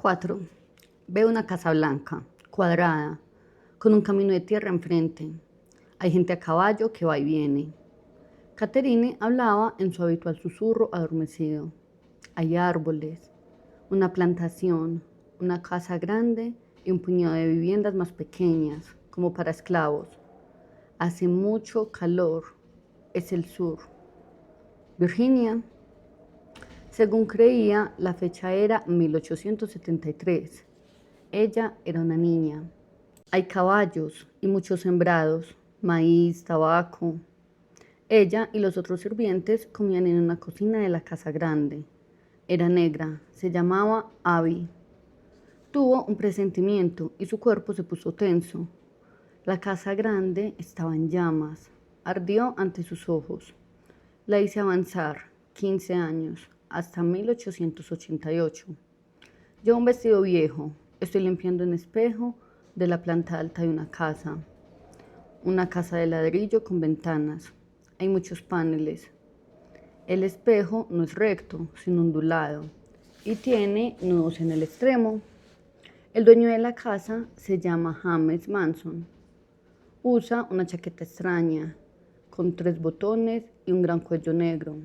4. Veo una casa blanca, cuadrada, con un camino de tierra enfrente. Hay gente a caballo que va y viene. Catherine hablaba en su habitual susurro adormecido. Hay árboles, una plantación, una casa grande y un puñado de viviendas más pequeñas, como para esclavos. Hace mucho calor. Es el sur. Virginia. Según creía, la fecha era 1873. Ella era una niña. Hay caballos y muchos sembrados, maíz, tabaco. Ella y los otros sirvientes comían en una cocina de la casa grande. Era negra, se llamaba Abby. Tuvo un presentimiento y su cuerpo se puso tenso. La casa grande estaba en llamas, ardió ante sus ojos. La hice avanzar 15 años, hasta 1888. Yo un vestido viejo, estoy limpiando un espejo de la planta alta de una casa de ladrillo con ventanas. Hay muchos paneles. El espejo no es recto, sino ondulado, y tiene nudos en el extremo. El dueño de la casa se llama James Manson. Usa una chaqueta extraña, con 3 botones y un gran cuello negro.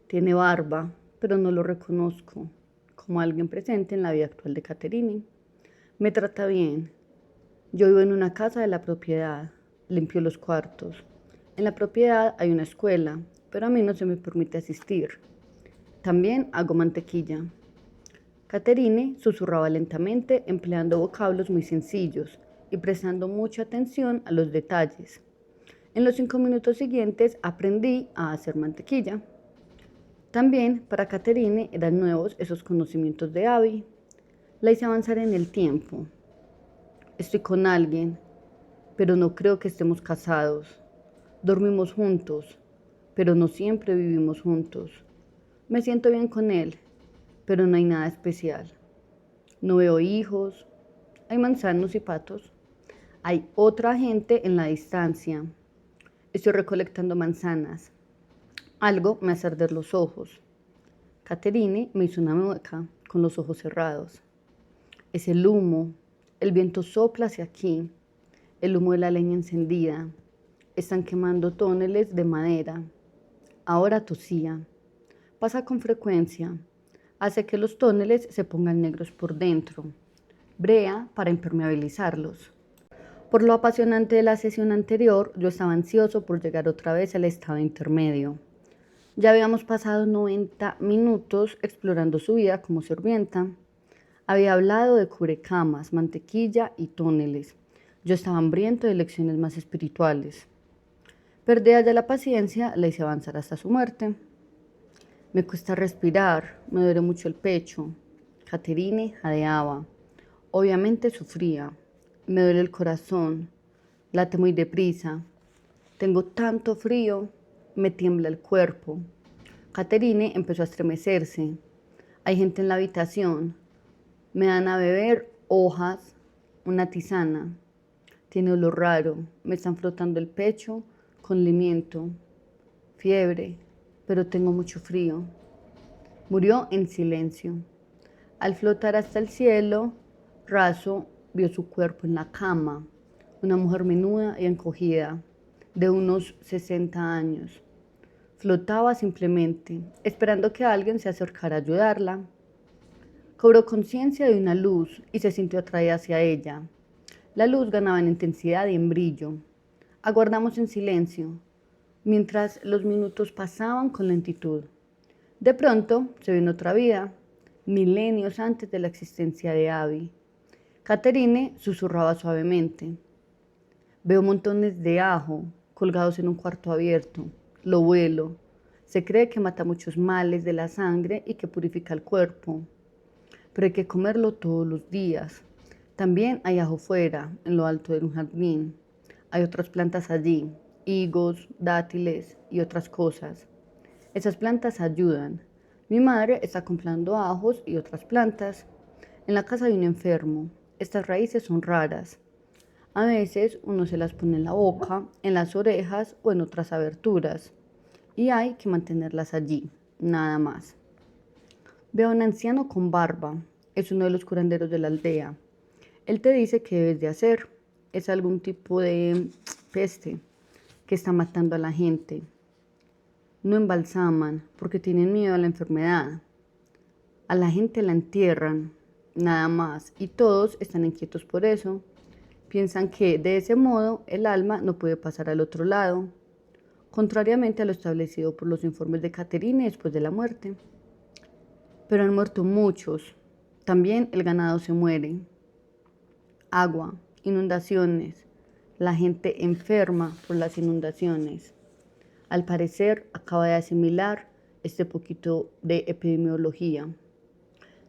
Tiene barba, pero no lo reconozco, como alguien presente en la vida actual de Catherine. Me trata bien. Yo vivo en una casa de la propiedad, limpio los cuartos. En la propiedad hay una escuela, pero a mí no se me permite asistir. También hago mantequilla. Catherine susurraba lentamente, empleando vocablos muy sencillos y prestando mucha atención a los detalles. En los 5 minutos siguientes aprendí a hacer mantequilla. También para Catherine eran nuevos esos conocimientos de Abby. La hice avanzar en el tiempo. Estoy con alguien, pero no creo que estemos casados. Dormimos juntos, pero no siempre vivimos juntos. Me siento bien con él, pero no hay nada especial. No veo hijos, hay manzanos y patos. Hay otra gente en la distancia. Estoy recolectando manzanas. Algo me hace arder los ojos. Catherine me hizo una mueca con los ojos cerrados. Es el humo. El viento sopla hacia aquí. El humo de la leña encendida. Están quemando tóneles de madera. Ahora tosía. Pasa con frecuencia. Hace que los tóneles se pongan negros por dentro. Brea para impermeabilizarlos. Por lo apasionante de la sesión anterior, yo estaba ansioso por llegar otra vez al estado intermedio. Ya habíamos pasado 90 minutos explorando su vida como sirvienta. Había hablado de cubrecamas, mantequilla y túneles. Yo estaba hambriento de lecciones más espirituales. Perdida ya la paciencia, la hice avanzar hasta su muerte. Me cuesta respirar, me duele mucho el pecho. Catherine jadeaba. Obviamente sufría. Me duele el corazón. Late muy deprisa. Tengo tanto frío. Me tiembla el cuerpo. Catherine empezó a estremecerse. Hay gente en la habitación. Me dan a beber hojas, una tisana. Tiene olor raro. Me están frotando el pecho con limiento. Fiebre, pero tengo mucho frío. Murió en silencio. Al flotar hasta el cielo raso, vio su cuerpo en la cama. Una mujer menuda y encogida, de unos 60 años. Flotaba simplemente, esperando que alguien se acercara a ayudarla. Cobró conciencia de una luz y se sintió atraída hacia ella. La luz ganaba en intensidad y en brillo. Aguardamos en silencio, mientras los minutos pasaban con lentitud. De pronto se vio en otra vida, milenios antes de la existencia de Abby. Catherine susurraba suavemente. Veo montones de ajo colgados en un cuarto abierto. Lo huelo. Se cree que mata muchos males de la sangre y que purifica el cuerpo. Pero hay que comerlo todos los días. También hay ajo fuera, en lo alto de un jardín. Hay otras plantas allí, higos, dátiles y otras cosas. Esas plantas ayudan. Mi madre está comprando ajos y otras plantas. En la casa hay un enfermo. Estas raíces son raras. A veces uno se las pone en la boca, en las orejas o en otras aberturas. Y hay que mantenerlas allí, nada más. Veo a un anciano con barba. es uno de los curanderos de la aldea. Él te dice qué debes de hacer. Es algún tipo de peste que está matando a la gente. No embalsaman porque tienen miedo a la enfermedad. A la gente la entierran, nada más, y todos están inquietos por eso. Piensan que de ese modo el alma no puede pasar al otro lado, contrariamente a lo establecido por los informes de Caterine después de la muerte. Pero han muerto muchos. También el ganado se muere. Agua, inundaciones. La gente enferma por las inundaciones. Al parecer, acaba de asimilar este poquito de epidemiología.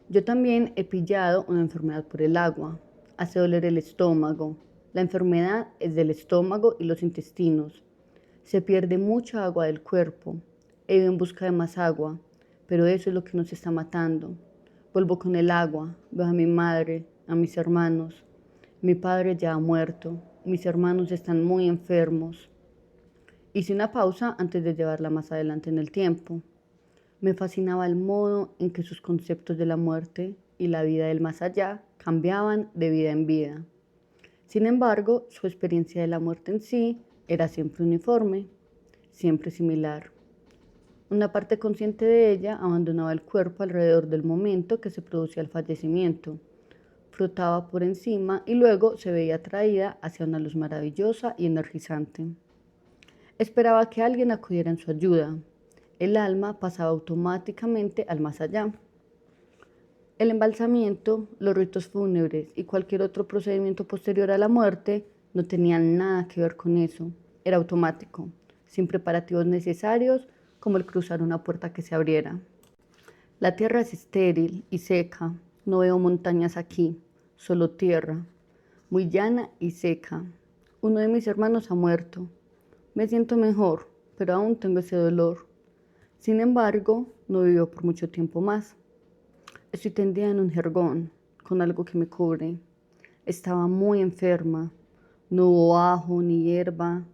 Yo también he pillado una enfermedad por el agua. Hace doler el estómago. La enfermedad es del estómago y los intestinos. Se pierde mucha agua del cuerpo. He ido en busca de más agua, pero eso es lo que nos está matando. Vuelvo con el agua, veo a mi madre, a mis hermanos. Mi padre ya ha muerto. Mis hermanos están muy enfermos. Hice una pausa antes de llevarla más adelante en el tiempo. Me fascinaba el modo en que sus conceptos de la muerte y la vida del más allá cambiaban de vida en vida. Sin embargo, su experiencia de la muerte en sí era siempre uniforme, siempre similar. Una parte consciente de ella abandonaba el cuerpo alrededor del momento que se producía el fallecimiento, flotaba por encima y luego se veía atraída hacia una luz maravillosa y energizante. Esperaba que alguien acudiera en su ayuda. El alma pasaba automáticamente al más allá. El embalsamiento, los ritos fúnebres y cualquier otro procedimiento posterior a la muerte no tenían nada que ver con eso. Era automático, sin preparativos necesarios como el cruzar una puerta que se abriera. La tierra es estéril y seca. No veo montañas aquí, solo tierra, muy llana y seca. Uno de mis hermanos ha muerto. Me siento mejor, pero aún tengo ese dolor. Sin embargo, no vivió por mucho tiempo más. Estoy tendida en un jergón, con algo que me cubre. Estaba muy enferma. No hubo ajo ni hierba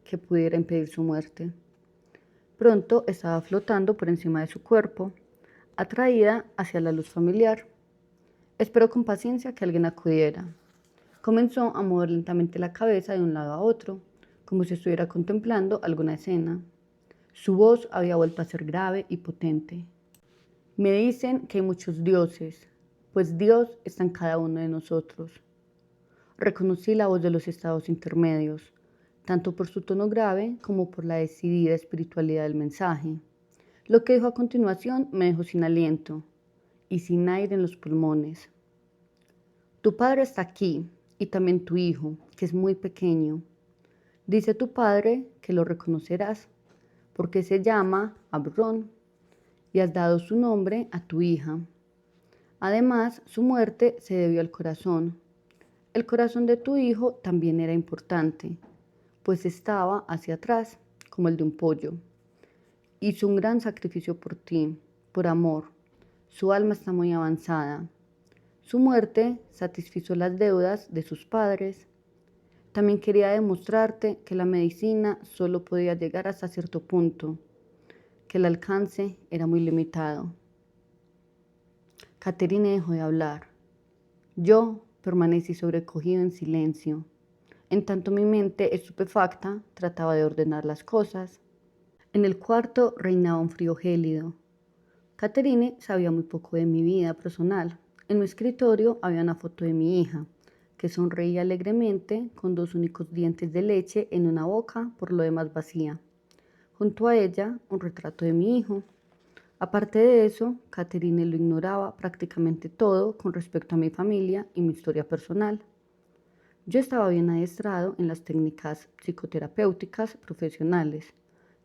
que pudiera impedir su muerte. Pronto estaba flotando por encima de su cuerpo, atraída hacia la luz familiar. Esperó con paciencia que alguien acudiera. Comenzó a mover lentamente la cabeza de un lado a otro, como si estuviera contemplando alguna escena. Su voz había vuelto a ser grave y potente. Me dicen que hay muchos dioses, pues Dios está en cada uno de nosotros. Reconocí la voz de los estados intermedios, tanto por su tono grave como por la decidida espiritualidad del mensaje. Lo que dijo a continuación me dejó sin aliento y sin aire en los pulmones. Tu padre está aquí y también tu hijo, que es muy pequeño. Dice tu padre que lo reconocerás, porque se llama Abrón y has dado su nombre a tu hija. Además, su muerte se debió al corazón. El corazón de tu hijo también era importante, pues estaba hacia atrás, como el de un pollo. Hizo un gran sacrificio por ti, por amor. Su alma está muy avanzada. Su muerte satisfizo las deudas de sus padres. También quería demostrarte que la medicina solo podía llegar hasta cierto punto, que el alcance era muy limitado. Caterine dejó de hablar. Yo permanecí sobrecogido en silencio. En tanto mi mente estupefacta trataba de ordenar las cosas. En el cuarto reinaba un frío gélido. Caterine sabía muy poco de mi vida personal. En mi escritorio había una foto de mi hija, que sonreía alegremente con dos únicos dientes de leche en una boca por lo demás vacía. Junto a ella, un retrato de mi hijo. Aparte de eso, Caterine lo ignoraba prácticamente todo con respecto a mi familia y mi historia personal. Yo estaba bien adiestrado en las técnicas psicoterapéuticas profesionales.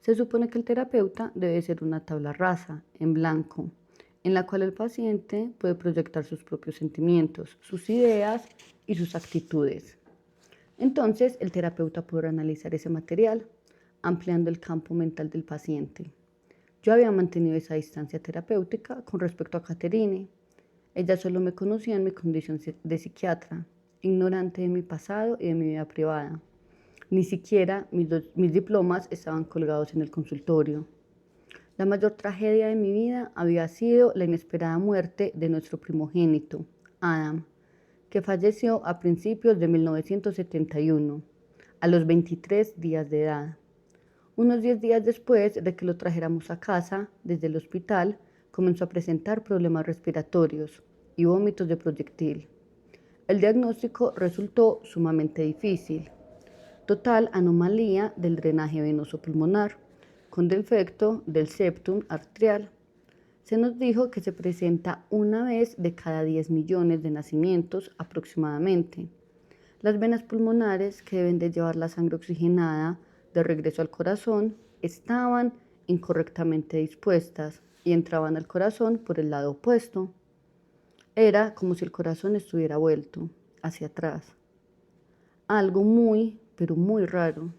Se supone que el terapeuta debe ser una tabla rasa, en blanco, en la cual el paciente puede proyectar sus propios sentimientos, sus ideas y sus actitudes. Entonces, el terapeuta podrá analizar ese material, ampliando el campo mental del paciente. Yo había mantenido esa distancia terapéutica con respecto a Caterine. Ella solo me conocía en mi condición de psiquiatra, ignorante de mi pasado y de mi vida privada. Ni siquiera mis diplomas estaban colgados en el consultorio. La mayor tragedia de mi vida había sido la inesperada muerte de nuestro primogénito, Adam, que falleció a principios de 1971, a los 23 días de edad. Unos 10 días después de que lo trajéramos a casa, desde el hospital, comenzó a presentar problemas respiratorios y vómitos de proyectil. El diagnóstico resultó sumamente difícil. Total anomalía del drenaje venoso pulmonar, con defecto del septum arterial. Se nos dijo que se presenta una vez de cada 10 millones de nacimientos aproximadamente. Las venas pulmonares que deben de llevar la sangre oxigenada de regreso al corazón estaban incorrectamente dispuestas y entraban al corazón por el lado opuesto. Era como si el corazón estuviera vuelto hacia atrás. Algo muy, pero muy raro.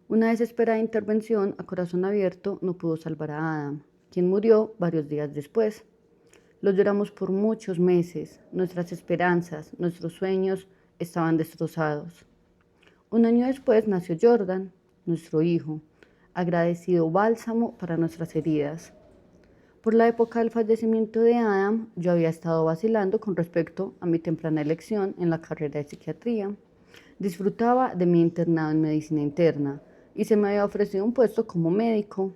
Una desesperada intervención a corazón abierto no pudo salvar a Adam, quien murió varios días después. Lo lloramos por muchos meses. Nuestras esperanzas, nuestros sueños estaban destrozados. Un año después nació Jordan, nuestro hijo, agradecido bálsamo para nuestras heridas. Por la época del fallecimiento de Adam, yo había estado vacilando con respecto a mi temprana elección en la carrera de psiquiatría. Disfrutaba de mi internado en medicina interna y se me había ofrecido un puesto como médico.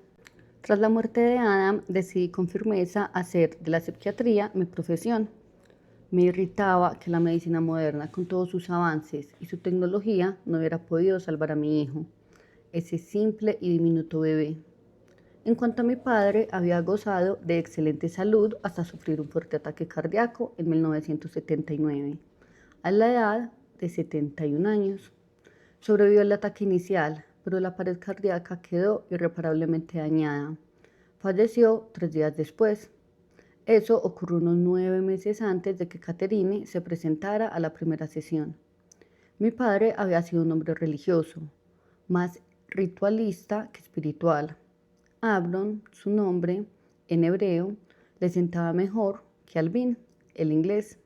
Tras la muerte de Adam, decidí con firmeza hacer de la psiquiatría mi profesión. Me irritaba que la medicina moderna, con todos sus avances y su tecnología, no hubiera podido salvar a mi hijo, ese simple y diminuto bebé. En cuanto a mi padre, había gozado de excelente salud hasta sufrir un fuerte ataque cardíaco en 1979, a la edad de 71 años. Sobrevivió al ataque inicial, pero la pared cardíaca quedó irreparablemente dañada. Falleció 3 días después. Eso ocurrió unos 9 meses antes de que Catherine se presentara a la primera sesión. Mi padre había sido un hombre religioso, más ritualista que espiritual. Abron, su nombre, en hebreo, le sentaba mejor que Alvin, el inglés.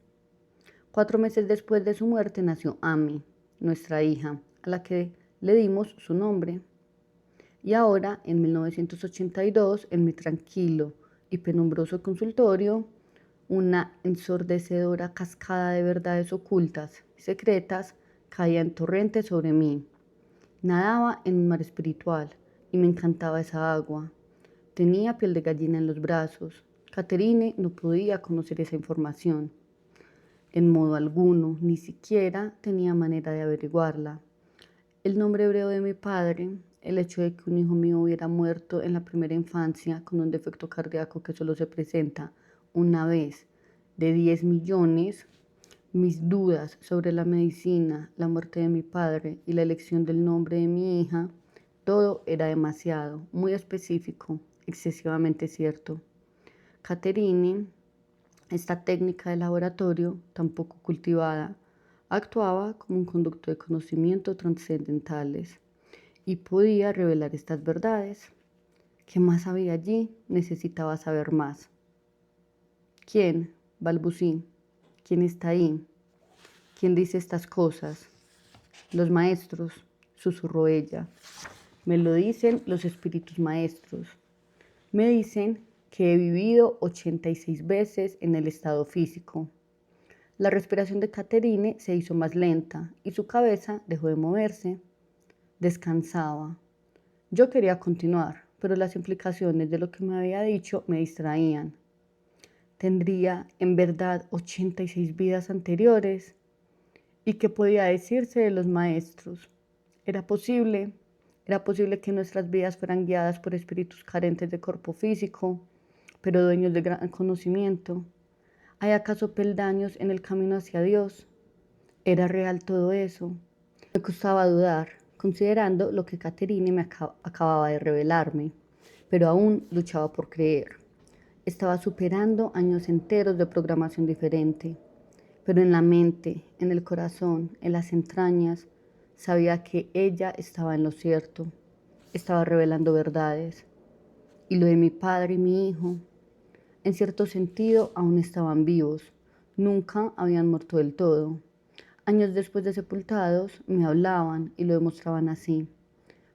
4 meses después de su muerte nació Amy, nuestra hija, a la que le dimos su nombre. Y ahora, en 1982, en mi tranquilo y penumbroso consultorio, una ensordecedora cascada de verdades ocultas y secretas caía en torrentes sobre mí. Nadaba en un mar espiritual y me encantaba esa agua. Tenía piel de gallina en los brazos. Catherine no podía conocer esa información. En modo alguno, ni siquiera tenía manera de averiguarla. El nombre hebreo de mi padre, el hecho de que un hijo mío hubiera muerto en la primera infancia con un defecto cardíaco que solo se presenta una vez de 10 millones, mis dudas sobre la medicina, la muerte de mi padre y la elección del nombre de mi hija, todo era demasiado, muy específico, excesivamente cierto. Catherine, esta técnica de laboratorio, tan poco cultivada, actuaba como un conducto de conocimiento trascendentales y podía revelar estas verdades. ¿Qué más había allí? Necesitaba saber más. ¿Quién? Balbucí. ¿Quién está ahí? ¿Quién dice estas cosas? Los maestros, susurró ella. Me lo dicen los espíritus maestros. Me dicen que he vivido 86 veces en el estado físico. La respiración de Catherine se hizo más lenta y su cabeza dejó de moverse. Descansaba. Yo quería continuar, pero las implicaciones de lo que me había dicho me distraían. ¿Tendría en verdad 86 vidas anteriores? ¿Y qué podía decirse de los maestros? ¿Era posible? ¿Era posible que nuestras vidas fueran guiadas por espíritus carentes de cuerpo físico, pero dueños de gran conocimiento? ¿Hay acaso peldaños en el camino hacia Dios? ¿Era real todo eso? Me costaba dudar, considerando lo que Catherine me acababa de revelarme, pero aún luchaba por creer. Estaba superando años enteros de programación diferente, pero en la mente, en el corazón, en las entrañas, sabía que ella estaba en lo cierto, estaba revelando verdades. Y lo de mi padre y mi hijo, en cierto sentido, aún estaban vivos, nunca habían muerto del todo. Años después de sepultados, me hablaban y lo demostraban así.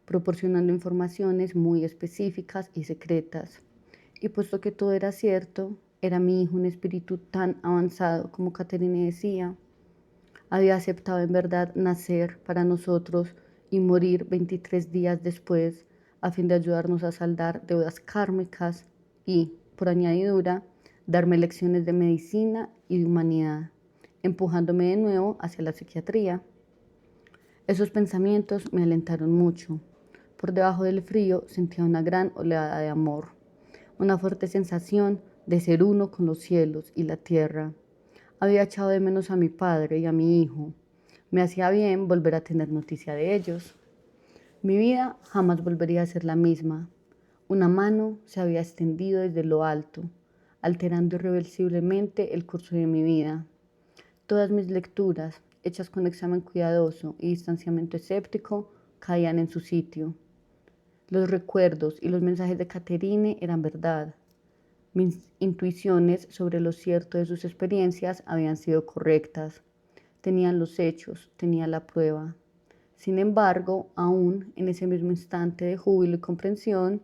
proporcionando informaciones muy específicas y secretas. Y puesto que todo era cierto, era mi hijo un espíritu tan avanzado como Caterine decía. Había aceptado en verdad nacer para nosotros y morir 23 días después a fin de ayudarnos a saldar deudas kármicas y, por añadidura, darme lecciones de medicina y de humanidad, empujándome de nuevo hacia la psiquiatría. Esos pensamientos me alentaron mucho. Por debajo del frío sentía una gran oleada de amor, una fuerte sensación de ser uno con los cielos y la tierra. Había echado de menos a mi padre y a mi hijo. Me hacía bien volver a tener noticia de ellos. Mi vida jamás volvería a ser la misma. Una mano se había extendido desde lo alto, alterando irreversiblemente el curso de mi vida. Todas mis lecturas, hechas con examen cuidadoso y distanciamiento escéptico, caían en su sitio. Los recuerdos y los mensajes de Caterine eran verdad. Mis intuiciones sobre lo cierto de sus experiencias habían sido correctas. Tenían los hechos, tenía la prueba. Sin embargo, aún en ese mismo instante de júbilo y comprensión,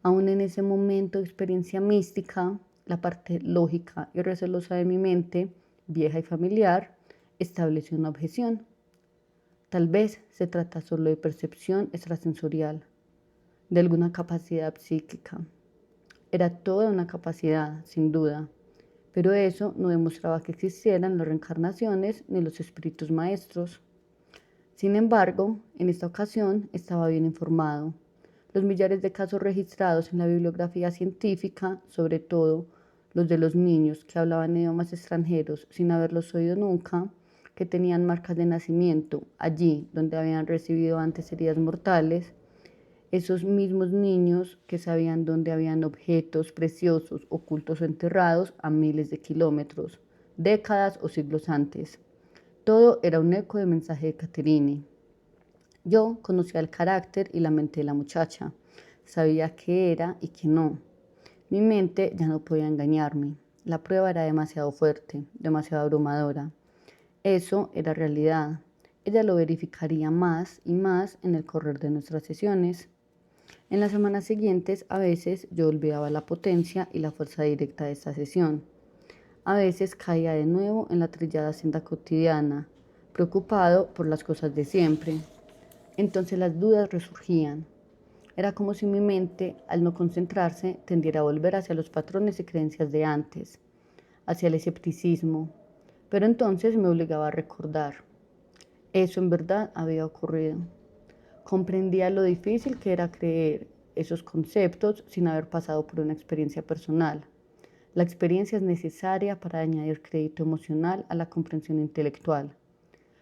aún en ese momento de experiencia mística, la parte lógica y recelosa de mi mente, vieja y familiar, estableció una objeción. Tal vez se trata solo de percepción extrasensorial, de alguna capacidad psíquica. Era toda una capacidad, sin duda, pero eso no demostraba que existieran las reencarnaciones ni los espíritus maestros. Sin embargo, en esta ocasión estaba bien informado. Los millares de casos registrados en la bibliografía científica, sobre todo los de los niños que hablaban idiomas extranjeros sin haberlos oído nunca, que tenían marcas de nacimiento allí donde habían recibido antes heridas mortales, esos mismos niños que sabían dónde habían objetos preciosos ocultos o enterrados a miles de kilómetros, décadas o siglos antes. Todo era un eco de mensaje de Caterine. Yo conocía el carácter y la mente de la muchacha. Sabía qué era y qué no. Mi mente ya no podía engañarme. La prueba era demasiado fuerte, demasiado abrumadora. Eso era realidad. Ella lo verificaría más y más en el correr de nuestras sesiones. En las semanas siguientes, a veces yo olvidaba la potencia y la fuerza directa de esta sesión. A veces caía de nuevo en la trillada senda cotidiana, preocupado por las cosas de siempre. Entonces las dudas resurgían. Era como si mi mente, al no concentrarse, tendiera a volver hacia los patrones y creencias de antes, hacia el escepticismo. Pero entonces me obligaba a recordar. Eso en verdad había ocurrido. Comprendía lo difícil que era creer esos conceptos sin haber pasado por una experiencia personal. La experiencia es necesaria para añadir crédito emocional a la comprensión intelectual,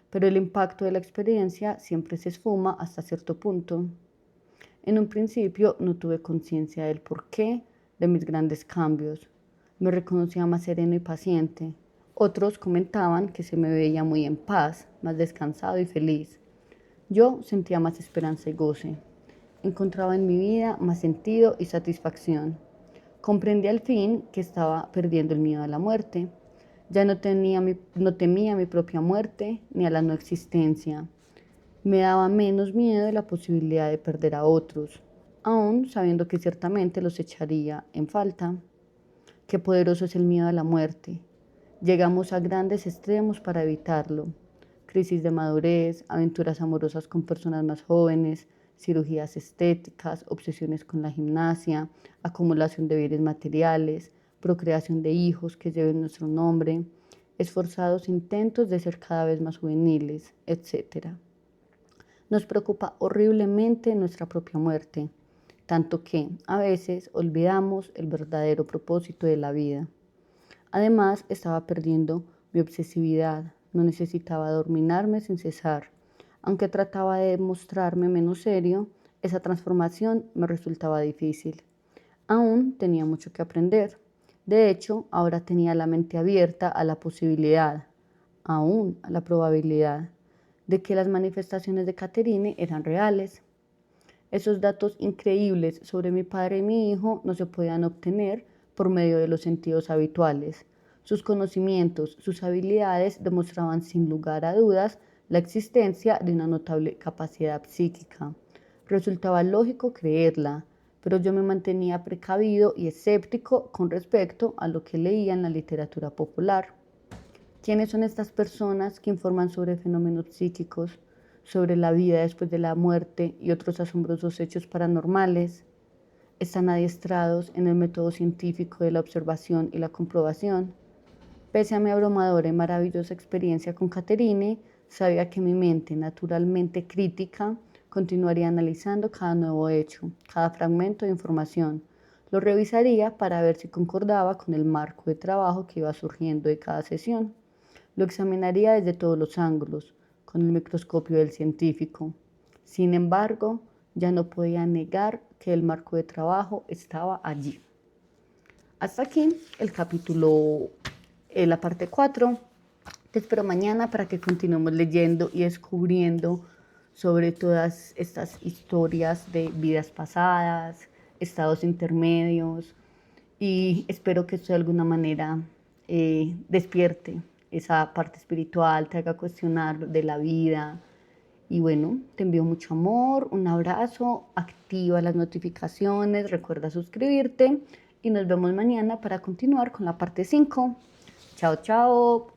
pero el impacto de la experiencia siempre se esfuma hasta cierto punto. En un principio no tuve conciencia del porqué de mis grandes cambios. Me reconocía más sereno y paciente. Otros comentaban que se me veía muy en paz, más descansado y feliz. Yo sentía más esperanza y goce. Encontraba en mi vida más sentido y satisfacción. Comprendí al fin que estaba perdiendo el miedo a la muerte. Ya no temía mi propia muerte ni a la no existencia. Me daba menos miedo de la posibilidad de perder a otros, aun sabiendo que ciertamente los echaría en falta. Qué poderoso es el miedo a la muerte. Llegamos a grandes extremos para evitarlo. Crisis de madurez, aventuras amorosas con personas más jóvenes, cirugías estéticas, obsesiones con la gimnasia, acumulación de bienes materiales, procreación de hijos que lleven nuestro nombre, esforzados intentos de ser cada vez más juveniles, etc. Nos preocupa horriblemente nuestra propia muerte, tanto que a veces olvidamos el verdadero propósito de la vida. Además, estaba perdiendo mi obsesividad, no necesitaba dominarme sin cesar. Aunque trataba de mostrarme menos serio, esa transformación me resultaba difícil. Aún tenía mucho que aprender. De hecho, ahora tenía la mente abierta a la posibilidad, aún a la probabilidad, de que las manifestaciones de Caterine eran reales. Esos datos increíbles sobre mi padre y mi hijo no se podían obtener por medio de los sentidos habituales. Sus conocimientos, sus habilidades demostraban sin lugar a dudas la existencia de una notable capacidad psíquica, Resultaba lógico creerla, pero yo me mantenía precavido y escéptico con respecto a lo que leía en la literatura popular. ¿Quiénes son estas personas que informan sobre fenómenos psíquicos, sobre la vida después de la muerte y otros asombrosos hechos paranormales? Están adiestrados en el método científico de la observación y la comprobación. Pese a mi abrumadora y maravillosa experiencia con Catherine, sabía que mi mente, naturalmente crítica, continuaría analizando cada nuevo hecho, cada fragmento de información. Lo revisaría para ver si concordaba con el marco de trabajo que iba surgiendo de cada sesión. Lo examinaría desde todos los ángulos, con el microscopio del científico. Sin embargo, ya no podía negar que el marco de trabajo estaba allí. Hasta aquí el capítulo, la parte 4. Te espero mañana para que continuemos leyendo y descubriendo sobre todas estas historias de vidas pasadas, estados intermedios, y espero que esto de alguna manera despierte esa parte espiritual, te haga cuestionar de la vida. Y bueno, te envío mucho amor, un abrazo, activa las notificaciones, recuerda suscribirte y nos vemos mañana para continuar con la parte 5. Chao, chao.